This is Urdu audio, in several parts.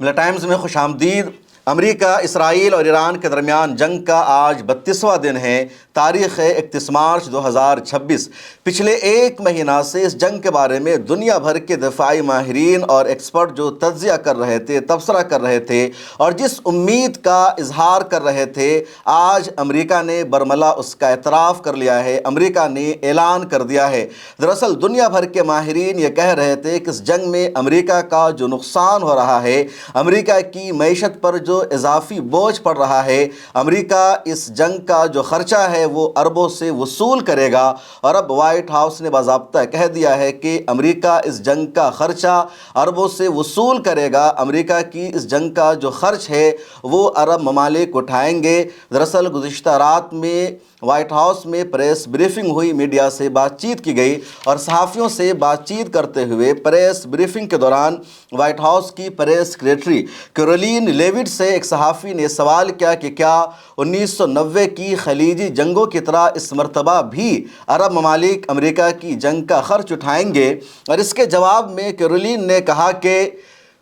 ملا ٹائمز میں خوش آمدید۔ امریکہ، اسرائیل اور ایران کے درمیان جنگ کا آج 32واں دن ہے۔ تاریخ ہے 31 مارچ 2026۔ پچھلے ایک مہینہ سے اس جنگ کے بارے میں دنیا بھر کے دفاعی ماہرین اور ایکسپرٹ جو تجزیہ کر رہے تھے، تبصرہ کر رہے تھے اور جس امید کا اظہار کر رہے تھے، آج امریکہ نے برملا اس کا اعتراف کر لیا ہے۔ امریکہ نے اعلان کر دیا ہے۔ دراصل دنیا بھر کے ماہرین یہ کہہ رہے تھے کہ اس جنگ میں امریکہ کا جو نقصان ہو رہا ہے، امریکہ کی معیشت پر جو اضافی بوجھ پڑ رہا ہے، امریکہ اس جنگ کا جو خرچہ ہے وہ اربوں سے وصول کرے گا۔ اور اب وائٹ ہاؤس نے باضابطہ کہہ دیا ہے کہ امریکہ اس جنگ کا خرچہ اربوں سے وصول کرے گا۔ امریکہ کی اس جنگ کا جو خرچ ہے وہ عرب ممالک اٹھائیں گے۔ دراصل گزشتہ رات میں وائٹ ہاؤس میں پریس بریفنگ ہوئی، میڈیا سے بات چیت کی گئی اور صحافیوں سے بات چیت کرتے ہوئے پریس بریفنگ کے دوران وائٹ ہاؤس کی پریس سیکریٹری کیرولین لیوٹ سے ایک صحافی نے سوال کیا کہ کیا 1990 کی خلیجی جنگوں کی طرح اس مرتبہ بھی عرب ممالک امریکہ کی جنگ کا خرچ اٹھائیں گے؟ اور اس کے جواب میں کیرولین نے کہا کہ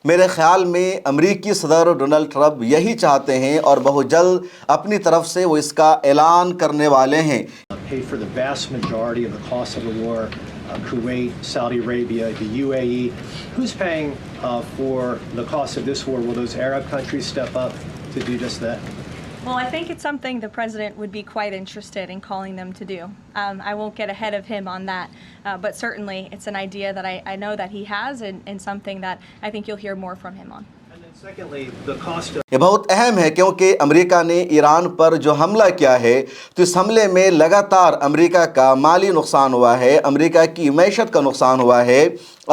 میرے خیال میں امریکی صدر ڈونلڈ ٹرمپ یہی چاہتے ہیں اور بہت جلد اپنی طرف سے وہ اس کا اعلان کرنے والے ہیں۔ Pay for the vast majority of the cost of the war, Kuwait, Saudi Arabia, the UAE. Who's paying for the cost of this war? Will those Arab countries step up to do just that? Well, I think it's something the president would be quite interested in calling them to do. I won't get ahead of him on that, but certainly it's an idea that I know that he has and something that I think you'll hear more from him on. And then secondly, the cost of یہ بہت اہم ہے کیونکہ امریکہ نے ایران پر جو حملہ کیا ہے تو اس حملے میں لگاتار امریکہ کا مالی نقصان ہوا ہے، امریکہ کی معیشت کا نقصان ہوا ہے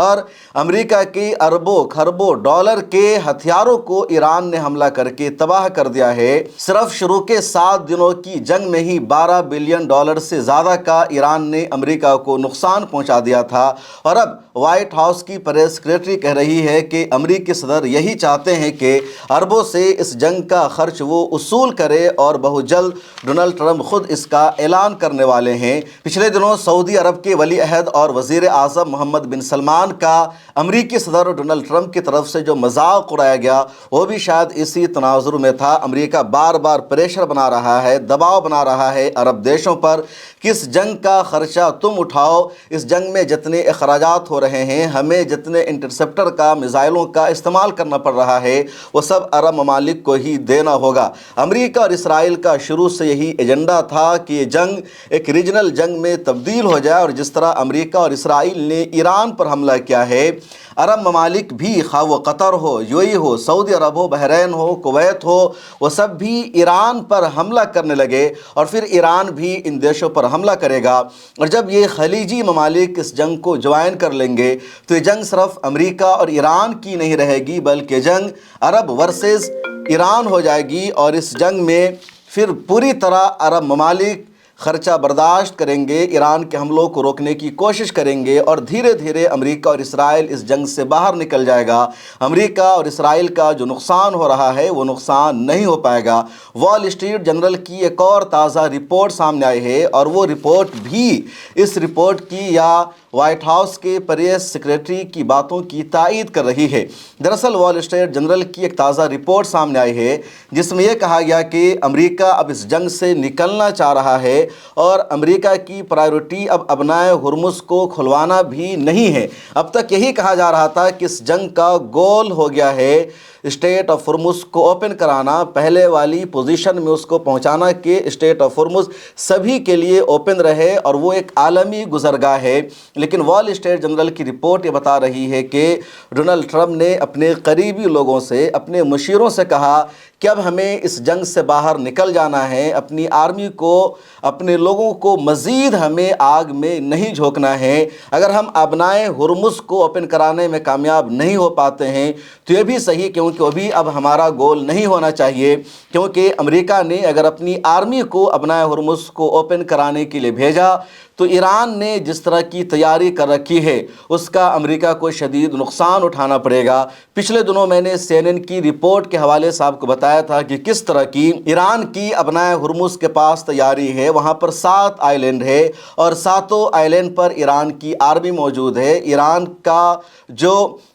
اور امریکہ کی اربوں خربوں ڈالر کے ہتھیاروں کو ایران نے حملہ کر کے تباہ کر دیا ہے۔ صرف شروع کے 7 دنوں کی جنگ میں ہی $12 بلین سے زیادہ کا ایران نے امریکہ کو نقصان پہنچا دیا تھا۔ اور اب وائٹ ہاؤس کی پریس سیکریٹری کہہ رہی ہے کہ امریکی صدر یہی چاہتے ہیں کہ اربوں سے اس جنگ کا خرچ وہ وصول کرے اور بہت جلد ڈونلڈ ٹرمپ خود اس کا اعلان کرنے والے ہیں۔ پچھلے دنوں سعودی عرب کے ولی عہد اور وزیر اعظم محمد بن سلمان کا امریکی صدر ڈونلڈ ٹرمپ کی طرف سے جو مذاق اڑایا گیا وہ بھی شاید اسی تناظر میں تھا۔ امریکہ بار بار پریشر بنا رہا ہے، دباؤ بنا رہا ہے عرب دیشوں پر کہ اس جنگ کا خرچہ تم اٹھاؤ، اس جنگ میں جتنے اخراجات ہو رہے ہیں، ہمیں جتنے انٹرسیپٹر کا میزائلوں کا استعمال کرنا پڑ رہا ہے وہ سب عرب ممالک کو ہی دینا ہوگا۔ امریکہ اور اسرائیل کا شروع سے یہی ایجنڈا تھا کہ یہ جنگ ایک ریجنل جنگ میں تبدیل ہو جائے اور جس طرح امریکہ اور اسرائیل نے ایران پر حملہ کیا ہے، عرب ممالک بھی خواہ وہ قطر ہو، یو اے ای ہو، سعودی عرب ہو، بحرین ہو، کویت ہو، وہ سب بھی ایران پر حملہ کرنے لگے اور پھر ایران بھی ان دیشوں پر حملہ کرے گا۔ اور جب یہ خلیجی ممالک اس جنگ کو جوائن کر لیں گے تو یہ جنگ صرف امریکہ اور ایران کی نہیں رہے گی بلکہ جنگ عرب ورسز ایران ہو جائے گی اور اس جنگ میں پھر پوری طرح عرب ممالک خرچہ برداشت کریں گے، ایران کے حملوں کو روکنے کی کوشش کریں گے اور دھیرے دھیرے امریکہ اور اسرائیل اس جنگ سے باہر نکل جائے گا۔ امریکہ اور اسرائیل کا جو نقصان ہو رہا ہے وہ نقصان نہیں ہو پائے گا۔ وال اسٹریٹ جرنل کی ایک اور تازہ رپورٹ سامنے آئی ہے اور وہ رپورٹ بھی اس رپورٹ کی یا وائٹ ہاؤس کے پریس سیکریٹری کی باتوں کی تائید کر رہی ہے۔ دراصل وال اسٹریٹ جرنل کی ایک تازہ رپورٹ سامنے آئی ہے جس میں یہ کہا گیا کہ امریکہ اب اس جنگ سے نکلنا چاہ رہا ہے اور امریکہ کی پرائیورٹی اب ابنائے ہرمز کو کھلوانا بھی نہیں ہے۔ اب تک یہی کہا جا رہا تھا کہ اس جنگ کا گول ہو گیا ہے اسٹیٹ آف ہرمز کو اوپن کرانا، پہلے والی پوزیشن میں اس کو پہنچانا کہ اسٹیٹ آف ہرمز سبھی کے لیے اوپن رہے اور وہ ایک عالمی گزرگاہ ہے۔ لیکن وال اسٹریٹ جرنل کی رپورٹ یہ بتا رہی ہے کہ ڈونلڈ ٹرمپ نے اپنے قریبی لوگوں سے، اپنے مشیروں سے کہا کہ اب ہمیں اس جنگ سے باہر نکل جانا ہے، اپنی آرمی کو، اپنے لوگوں کو مزید ہمیں آگ میں نہیں جھونکنا ہے۔ اگر ہم ابنائے ہرمز کو اوپن کرانے میں کامیاب نہیں ہو پاتے ہیں تو یہ بھی صحیح کیونکہ ابھی اب ہمارا گول نہیں ہونا چاہیے، کیونکہ امریکہ نے اگر اپنی آرمی کو ابنائے ہرمز کو اوپن کرانے کے لیے بھیجا تو ایران نے جس طرح کی تیاری کر رکھی ہے اس کا امریکہ کو شدید نقصان اٹھانا پڑے گا۔ پچھلے دنوں میں نے سی این این کی رپورٹ کے حوالے سے آپ کو بتایا تھا کہ کس طرح کی ایران کی ابنائے ہرمز کے پاس تیاری ہے۔ وہاں پر 7 آئی لینڈ ہے اور 7 آئی لینڈ پر ایران کی آرمی موجود ہے۔ ایران کا جو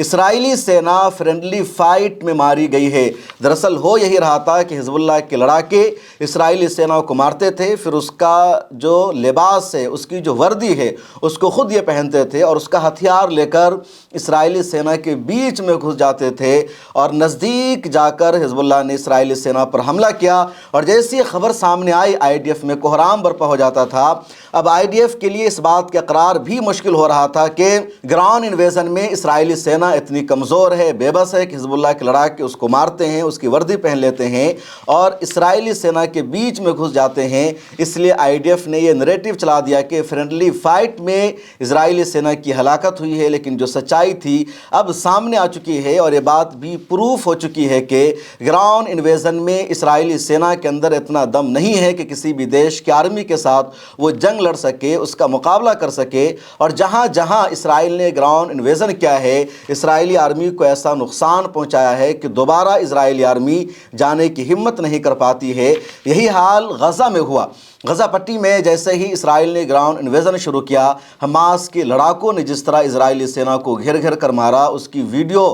اسرائیلی سینا فرینڈلی فائٹ میں ماری گئی ہے۔ دراصل ہو یہی رہا تھا کہ حزب اللہ کے لڑاکے اسرائیلی سینا کو مارتے تھے، پھر اس کا جو لباس ہے، اس کی جو وردی ہے، اس کو خود یہ پہنتے تھے اور اس کا ہتھیار لے کر اسرائیلی سینا کے بیچ میں گھس جاتے تھے اور نزدیک جا کر حزب اللہ نے اسرائیلی سینا پر حملہ کیا، اور جیسی خبر سامنے آئی IDF میں کوہرام برپا ہو جاتا تھا۔ اب IDF کے لیے اس بات کا اقرار بھی مشکل ہو رہا تھا کہ گراؤنڈ انویژن میں اسرائیلی سینا اتنی کمزور ہے، بے بس ہے کہ حزب اللہ کے لڑاکے اس کو مارتے ہیں، اس کی وردی پہن لیتے ہیں اور اسرائیلی سینا کے بیچ میں گھس جاتے ہیں۔ اس لیے IDF نے یہ نریٹو چلا دیا کہ فرینڈلی فائٹ میں اسرائیلی سینا کی ہلاکت ہوئی ہے، لیکن جو سچائی تھی اب سامنے آ چکی ہے اور یہ بات بھی پروف ہو چکی ہے کہ گراؤنڈ انویژن میں اسرائیلی سینا کے اندر اتنا دم نہیں ہے کہ کسی بھی دیش کی آرمی کے ساتھ وہ جنگ لڑ سکے، اس کا مقابلہ کر سکے، اور جہاں جہاں اسرائیل نے گراؤنڈ انویژن کیا ہے، اسرائیلی آرمی کو ایسا نقصان پہنچایا ہے کہ دوبارہ اسرائیلی آرمی جانے کی ہمت نہیں کر پاتی ہے۔ یہی حال غزہ میں ہوا۔ غزہ پٹی میں جیسے ہی اسرائیل نے گراؤنڈ انویژن شروع کیا، حماس کے لڑاکوں نے جس طرح اسرائیلی سینا کو گھیر گھیر کر مارا، اس کی ویڈیو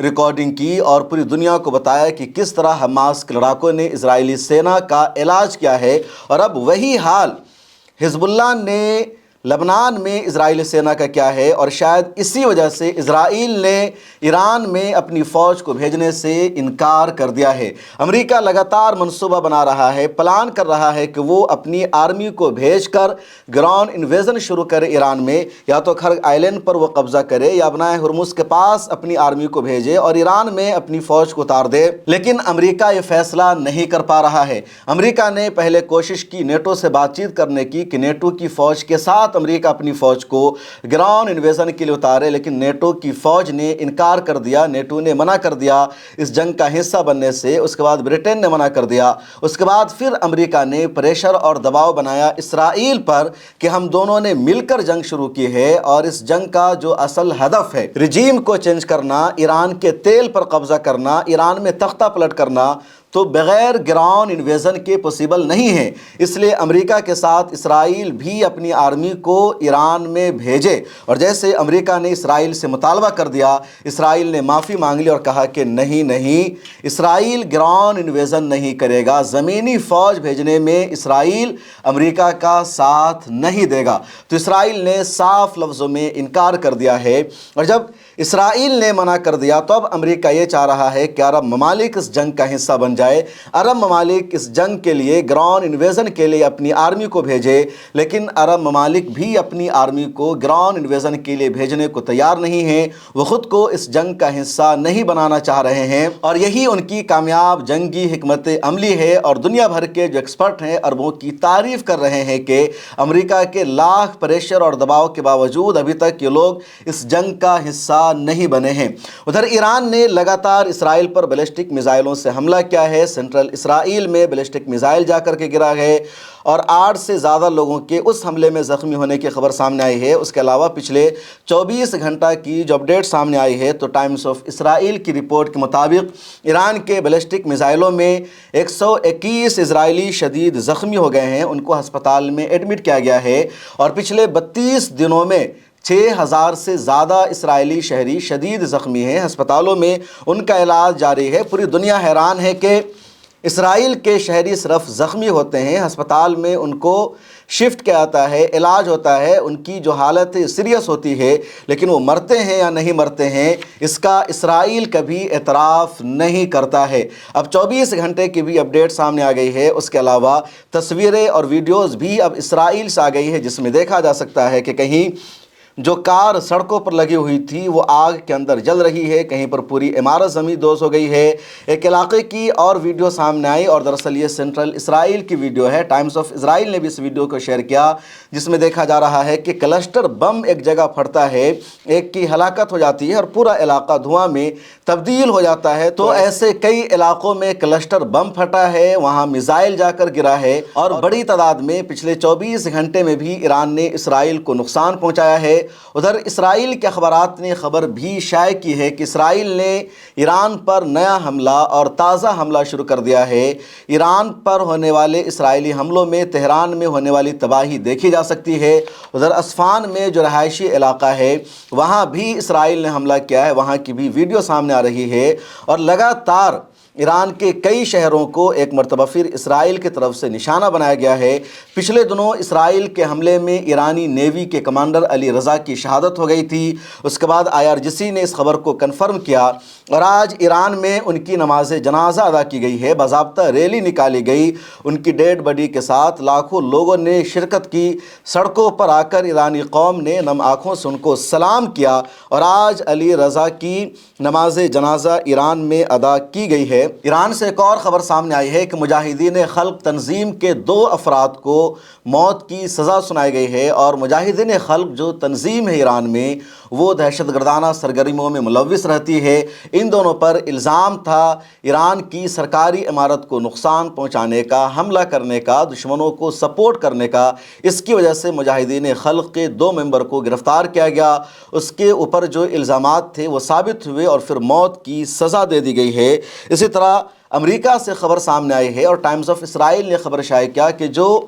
ریکارڈنگ کی اور پوری دنیا کو بتایا کہ کس طرح حماس کے لڑاکوں نے اسرائیلی سینا کا علاج کیا ہے۔ اور اب وہی حال حزب اللہ نے لبنان میں اسرائیلی سینا کا کیا ہے، اور شاید اسی وجہ سے اسرائیل نے ایران میں اپنی فوج کو بھیجنے سے انکار کر دیا ہے۔ امریکہ لگاتار منصوبہ بنا رہا ہے، پلان کر رہا ہے کہ وہ اپنی آرمی کو بھیج کر گراؤنڈ انویژن شروع کرے ایران میں، یا تو خرگ آئلینڈ پر وہ قبضہ کرے یا بنائے ہرمز کے پاس اپنی آرمی کو بھیجے اور ایران میں اپنی فوج کو اتار دے، لیکن امریکہ یہ فیصلہ نہیں کر پا رہا ہے۔ امریکہ نے پہلے کوشش کی نیٹو سے بات چیت کرنے کی کہ نیٹو کی فوج کے ساتھ امریکہ اپنی فوج کو گراؤنڈ انویژن کے لیے اتارے، لیکن نیٹو کی فوج نے انکار کر دیا، نیٹو نے منع کر دیا اس جنگ کا حصہ بننے سے۔ اس کے بعد برٹن نے منع کر دیا، اس کے بعد پھر امریکہ نے پریشر اور دباؤ بنایا اسرائیل پر کہ ہم دونوں نے مل کر جنگ شروع کی ہے، اور اس جنگ کا جو اصل ہدف ہے رجیم کو چینج کرنا، ایران کے تیل پر قبضہ کرنا، ایران میں تختہ پلٹ کرنا، تو بغیر گراؤنڈ انویژن کے پوسیبل نہیں ہے۔ اس لیے امریکہ کے ساتھ اسرائیل بھی اپنی آرمی کو ایران میں بھیجے، اور جیسے امریکہ نے اسرائیل سے مطالبہ کر دیا، اسرائیل نے معافی مانگ لی اور کہا کہ نہیں، اسرائیل گراؤنڈ انویژن نہیں کرے گا، زمینی فوج بھیجنے میں اسرائیل امریکہ کا ساتھ نہیں دے گا۔ تو اسرائیل نے صاف لفظوں میں انکار کر دیا ہے، اور جب اسرائیل نے منع کر دیا تو اب امریکہ یہ چاہ رہا ہے کہ عرب ممالک اس جنگ کا حصہ بن جائے، عرب ممالک اس جنگ کے لیے گراؤنڈ انویژن کے لیے اپنی آرمی کو بھیجے، لیکن عرب ممالک بھی اپنی آرمی کو گراؤنڈ انویژن کے لیے بھیجنے کو تیار نہیں ہیں، وہ خود کو اس جنگ کا حصہ نہیں بنانا چاہ رہے ہیں، اور یہی ان کی کامیاب جنگی حکمت عملی ہے۔ اور دنیا بھر کے جو ایکسپرٹ ہیں عربوں کی تعریف کر رہے ہیں کہ امریکہ کے لاکھ پریشر اور دباؤ کے باوجود ابھی تک یہ لوگ اس جنگ کا حصہ نہیں بنے ہیں۔ ادھر ایران نے لگاتار اسرائیل پر بیلسٹک میزائلوں سے حملہ کیا ہے، سینٹرل اسرائیل میں بیلسٹک میزائل جا کر کے گرا ہے، اور 8 سے زیادہ لوگوں کے اس حملے میں زخمی ہونے کی خبر سامنے آئی ہے۔ اس کے علاوہ پچھلے 24 گھنٹہ کی جو اپڈیٹ سامنے آئی ہے تو ٹائمز آف اسرائیل کی رپورٹ کے مطابق ایران کے بیلسٹک میزائلوں میں 121 اسرائیلی شدید زخمی ہو گئے ہیں، ان کو ہسپتال میں ایڈمٹ کیا گیا ہے، اور پچھلے 32 دنوں میں 6000 سے زیادہ اسرائیلی شہری شدید زخمی ہیں، ہسپتالوں میں ان کا علاج جاری ہے۔ پوری دنیا حیران ہے کہ اسرائیل کے شہری صرف زخمی ہوتے ہیں، ہسپتال میں ان کو شفٹ کیا جاتا ہے، علاج ہوتا ہے، ان کی جو حالت سیریس ہوتی ہے، لیکن وہ مرتے ہیں یا نہیں مرتے ہیں اس کا اسرائیل کبھی اعتراف نہیں کرتا ہے۔ اب 24 گھنٹے کی بھی اپڈیٹ سامنے آ گئی ہے، اس کے علاوہ تصویریں اور ویڈیوز بھی اب اسرائیل سے آ گئی ہے، جس میں دیکھا جا سکتا ہے کہ کہیں جو کار سڑکوں پر لگی ہوئی تھی وہ آگ کے اندر جل رہی ہے، کہیں پر پوری عمارت زمین دوز ہو گئی ہے۔ ایک علاقے کی اور ویڈیو سامنے آئی، اور دراصل یہ سینٹرل اسرائیل کی ویڈیو ہے۔ ٹائمز آف اسرائیل نے بھی اس ویڈیو کو شیئر کیا، جس میں دیکھا جا رہا ہے کہ کلسٹر بم ایک جگہ پھٹتا ہے، ایک کی ہلاکت ہو جاتی ہے اور پورا علاقہ دھواں میں تبدیل ہو جاتا ہے۔ تو ایسے کئی علاقوں میں کلسٹر بم پھٹا ہے، وہاں میزائل جا کر گرا ہے، اور بڑی تعداد میں پچھلے 24 گھنٹے میں بھی ایران نے اسرائیل کو نقصان پہنچایا ہے۔ ادھر اسرائیل کے اخبارات نے خبر بھی شائع کی ہے کہ اسرائیل نے ایران پر نیا حملہ اور تازہ حملہ شروع کر دیا ہے۔ ایران پر ہونے والے اسرائیلی حملوں میں تہران میں ہونے والی تباہی دیکھی جا سکتی ہے۔ ادھر اسفان میں جو رہائشی علاقہ ہے وہاں بھی اسرائیل نے حملہ کیا ہے، وہاں کی بھی ویڈیو سامنے آ رہی ہے، اور لگاتار ایران کے کئی شہروں کو ایک مرتبہ پھر اسرائیل کی طرف سے نشانہ بنایا گیا ہے۔ پچھلے دنوں اسرائیل کے حملے میں ایرانی نیوی کے کمانڈر علی رضا کی شہادت ہو گئی تھی، اس کے بعد IRGC نے اس خبر کو کنفرم کیا، اور آج ایران میں ان کی نماز جنازہ ادا کی گئی ہے، باضابطہ ریلی نکالی گئی، ان کی ڈیڈ باڈی کے ساتھ لاکھوں لوگوں نے شرکت کی، سڑکوں پر آ کر ایرانی قوم نے نم آنکھوں سے ان کو سلام کیا، اور آج علی رضا کی نماز جنازہ ایران میں ادا کی گئی ہے۔ ایران سے ایک اور خبر سامنے آئی ہے کہ مجاہدین خلق تنظیم کے 2 افراد کو موت کی سزا سنائی گئی ہے، اور مجاہدین خلق جو تنظیم ہے ایران میں وہ دہشت گردانہ سرگرمیوں میں ملوث رہتی ہے۔ ان دونوں پر الزام تھا ایران کی سرکاری عمارت کو نقصان پہنچانے کا، حملہ کرنے کا، دشمنوں کو سپورٹ کرنے کا۔ اس کی وجہ سے مجاہدین خلق کے 2 ممبر کو گرفتار کیا گیا، اس کے اوپر جو الزامات تھے وہ ثابت ہوئے اور پھر موت کی سزا دے دی گئی ہے۔ اسی طرح امریکہ سے خبر سامنے آئی ہے، اور ٹائمز آف اسرائیل نے خبر شائع کیا کہ جو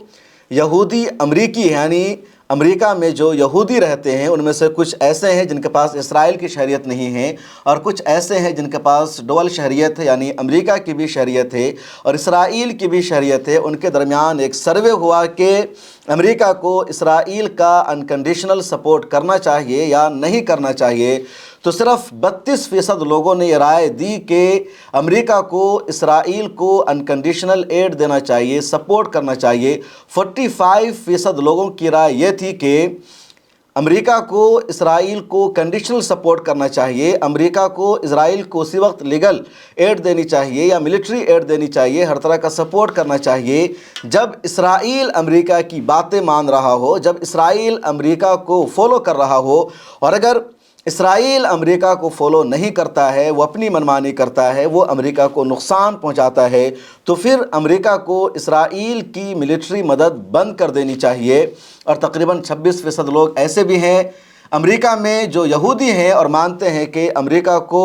یہودی امریکی یعنی امریکہ میں جو یہودی رہتے ہیں ان میں سے کچھ ایسے ہیں جن کے پاس اسرائیل کی شہریت نہیں ہے، اور کچھ ایسے ہیں جن کے پاس ڈول شہریت ہے، یعنی امریکہ کی بھی شہریت ہے اور اسرائیل کی بھی شہریت ہے۔ ان کے درمیان ایک سروے ہوا کہ امریکہ کو اسرائیل کا انکنڈیشنل سپورٹ کرنا چاہیے یا نہیں کرنا چاہیے، تو صرف 32% لوگوں نے یہ رائے دی کہ امریکہ کو اسرائیل کو انکنڈیشنل ایڈ دینا چاہیے، سپورٹ کرنا چاہیے۔ 45% لوگوں کی رائے یہ تھی کہ امریکہ کو اسرائیل کو کنڈیشنل سپورٹ کرنا چاہیے، امریکہ کو اسرائیل کو اسی وقت لیگل ایڈ دینی چاہیے یا ملٹری ایڈ دینی چاہیے، ہر طرح کا سپورٹ کرنا چاہیے جب اسرائیل امریکہ کی باتیں مان رہا ہو، جب اسرائیل امریکہ کو فالو کر رہا ہو، اور اگر اسرائیل امریکہ کو فالو نہیں کرتا ہے، وہ اپنی منمانی کرتا ہے، وہ امریکہ کو نقصان پہنچاتا ہے، تو پھر امریکہ کو اسرائیل کی ملٹری مدد بند کر دینی چاہیے۔ اور تقریباً 26% لوگ ایسے بھی ہیں امریکہ میں جو یہودی ہیں اور مانتے ہیں کہ امریکہ کو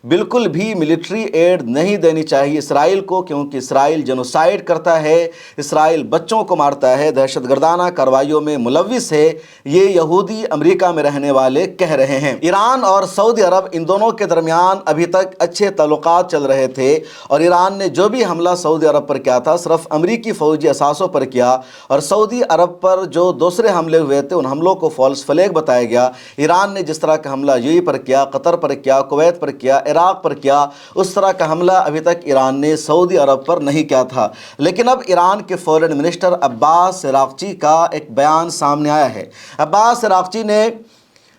بالکل بھی ملٹری ایڈ نہیں دینی چاہیے اسرائیل کو، کیونکہ اسرائیل جنوسائیڈ کرتا ہے، اسرائیل بچوں کو مارتا ہے، دہشت گردانہ کارروائیوں میں ملوث ہے، یہ یہودی امریکہ میں رہنے والے کہہ رہے ہیں۔ ایران اور سعودی عرب ان دونوں کے درمیان ابھی تک اچھے تعلقات چل رہے تھے، اور ایران نے جو بھی حملہ سعودی عرب پر کیا تھا صرف امریکی فوجی اثاثوں پر کیا، اور سعودی عرب پر جو دوسرے حملے ہوئے تھے ان حملوں کو فالس فلیگ بتایا گیا۔ ایران نے جس طرح کا حملہ UAE پر کیا، قطر پر کیا، کویت پر کیا، عراق پر کیا، اس طرح کا حملہ ابھی تک ایران نے سعودی عرب پر نہیں کیا تھا۔ لیکن اب ایران کے فورن منسٹر عباس عراقچی کا ایک بیان سامنے آیا ہے۔ عباس عراقچی نے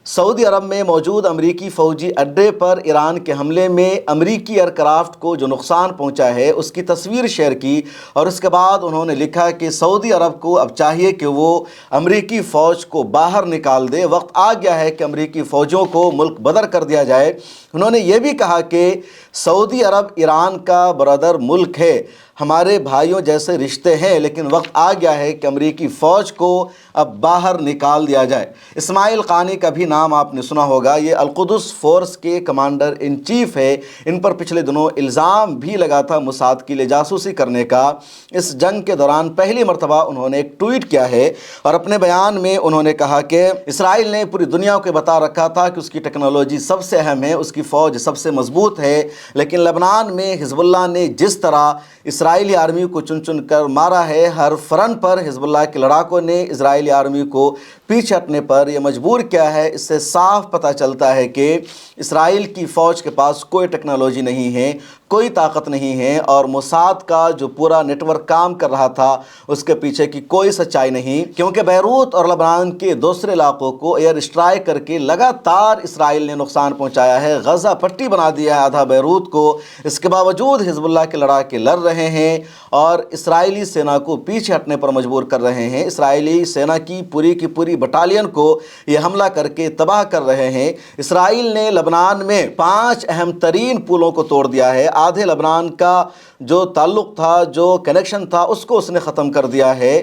سعودی عرب میں موجود امریکی فوجی اڈے پر ایران کے حملے میں امریکی ایئر کرافٹ کو جو نقصان پہنچا ہے اس کی تصویر شیئر کی، اور اس کے بعد انہوں نے لکھا کہ سعودی عرب کو اب چاہیے کہ وہ امریکی فوج کو باہر نکال دے، وقت آ گیا ہے کہ امریکی فوجوں کو ملک بدر کر دیا جائے۔ انہوں نے یہ بھی کہا کہ سعودی عرب ایران کا برادر ملک ہے، ہمارے بھائیوں جیسے رشتے ہیں، لیکن وقت آ گیا ہے کہ امریکی فوج کو اب باہر نکال دیا جائے۔ اسماعیل قانی کا بھی نام آپ نے سنا ہوگا، یہ القدس فورس کے کمانڈر ان چیف ہے۔ ان پر پچھلے دنوں الزام بھی لگا تھا موساد کے لیے جاسوسی کرنے کا۔ اس جنگ کے دوران پہلی مرتبہ انہوں نے ایک ٹویٹ کیا ہے، اور اپنے بیان میں انہوں نے کہا کہ اسرائیل نے پوری دنیا کو بتا رکھا تھا کہ اس کی ٹیکنالوجی سب سے اہم ہے، اس کی فوج سب سے مضبوط ہے، لیکن لبنان میں حزب اللہ نے جس طرح اسرائیلی آرمی کو چن چن کر مارا ہے، ہر فرنٹ پر حزب اللہ کے لڑاکوں نے اسرائیلی آرمی کو پیچھے ہٹنے پر یہ مجبور کیا ہے۔ اس سے صاف پتہ چلتا ہے کہ اسرائیل کی فوج کے پاس کوئی ٹیکنالوجی نہیں ہے، کوئی طاقت نہیں ہے، اور موساد کا جو پورا نیٹ ورک کام کر رہا تھا اس کے پیچھے کی کوئی سچائی نہیں، کیونکہ بیروت اور لبنان کے دوسرے علاقوں کو ایئر اسٹرائک کر کے لگاتار اسرائیل نے نقصان پہنچایا ہے، غزہ پٹی بنا دیا ہے آدھا بیروت کو۔ اس کے باوجود حزب اللہ کے لڑاکے لڑ رہے ہیں اور اسرائیلی سینا کو پیچھے ہٹنے پر مجبور کر رہے ہیں، اسرائیلی سینا کی پوری بٹالین کو یہ حملہ کر کے تباہ کر رہے ہیں۔ اسرائیل نے لبنان میں 5 اہم ترین پلوں کو توڑ دیا ہے، آدھے لبنان کا جو تعلق تھا، جو کنیکشن تھا، اس کو اس نے ختم کر دیا ہے۔